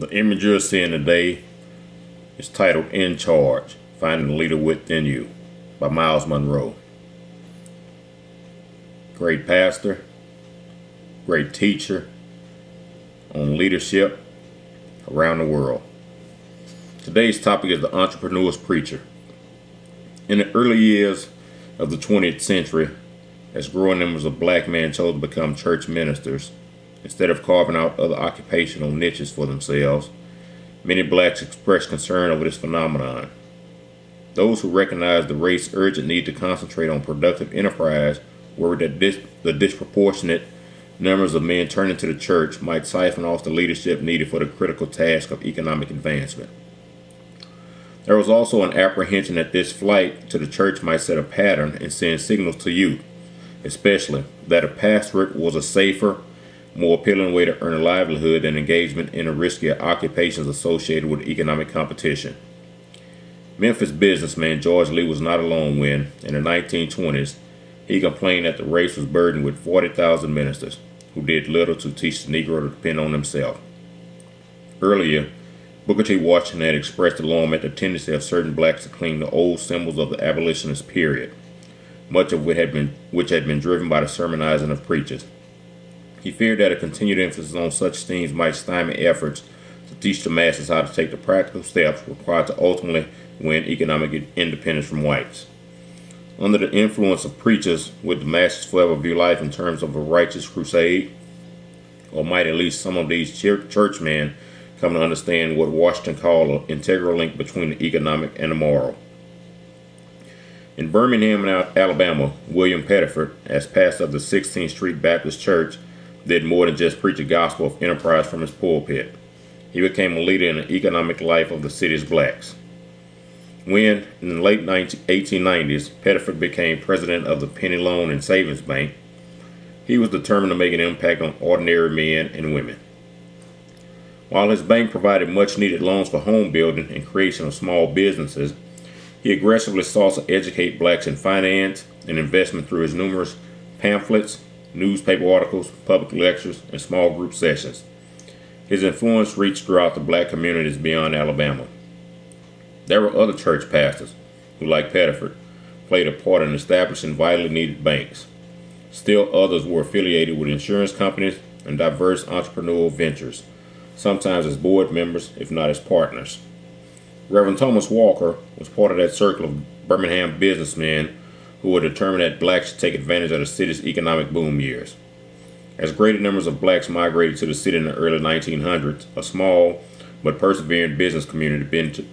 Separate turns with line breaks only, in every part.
The image you're seeing today is titled In Charge, Finding the Leader Within You by Myles Munroe. Great pastor, great teacher on leadership around the world. Today's topic is the entrepreneur's preacher. In the early years of the 20th century, as growing numbers of black men chose to become church ministers, instead of carving out other occupational niches for themselves, many blacks expressed concern over this phenomenon. Those who recognized the race's urgent need to concentrate on productive enterprise worried that the disproportionate numbers of men turning to the church might siphon off the leadership needed for the critical task of economic advancement. There was also an apprehension that this flight to the church might set a pattern and send signals to youth, especially that a pastorate was a safer, more appealing way to earn a livelihood than engagement in the riskier occupations associated with economic competition. Memphis businessman George Lee was not alone when, in the 1920s, he complained that the race was burdened with 40,000 ministers who did little to teach the Negro to depend on himself. Earlier, Booker T. Washington had expressed alarm at the tendency of certain blacks to cling to old symbols of the abolitionist period, much of which had been driven by the sermonizing of preachers. He feared that a continued emphasis on such themes might stymie efforts to teach the masses how to take the practical steps required to ultimately win economic independence from whites. Under the influence of preachers, would the masses forever view life in terms of a righteous crusade? Or might at least some of these churchmen come to understand what Washington called an integral link between the economic and the moral? In Birmingham, Alabama, William Pettiford, as pastor of the 16th Street Baptist Church, did more than just preach the gospel of enterprise from his pulpit. He became a leader in the economic life of the city's blacks. When, in the late 1890s, Pettiford became president of the Penny Loan and Savings Bank, he was determined to make an impact on ordinary men and women. While his bank provided much-needed loans for home building and creation of small businesses, he aggressively sought to educate blacks in finance and investment through his numerous pamphlets, newspaper articles, public lectures, and small group sessions. His influence reached throughout the black communities beyond Alabama. There were other church pastors who, like Pettiford, played a part in establishing vitally needed banks. Still others were affiliated with insurance companies and diverse entrepreneurial ventures, sometimes as board members, if not as partners. Reverend Thomas Walker was part of that circle of Birmingham businessmen who were determined that blacks should take advantage of the city's economic boom years. As greater numbers of blacks migrated to the city in the early 1900s, a small but persevering business community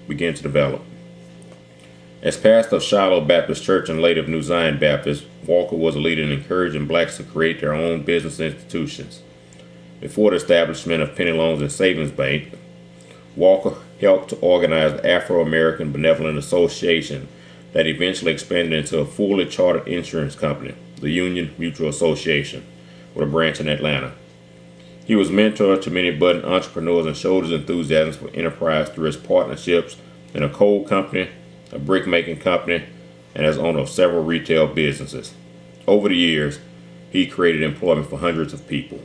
began to develop. As pastor of Shiloh Baptist Church and later of New Zion Baptist, Walker was a leader in encouraging blacks to create their own business institutions. Before the establishment of Penny Loans and Savings Bank, Walker helped to organize the Afro-American Benevolent Association that eventually expanded into a fully chartered insurance company, the Union Mutual Association, with a branch in Atlanta. He was mentor to many budding entrepreneurs and showed his enthusiasm for enterprise through his partnerships in a coal company, a brick-making company, and as owner of several retail businesses. Over the years, he created employment for hundreds of people.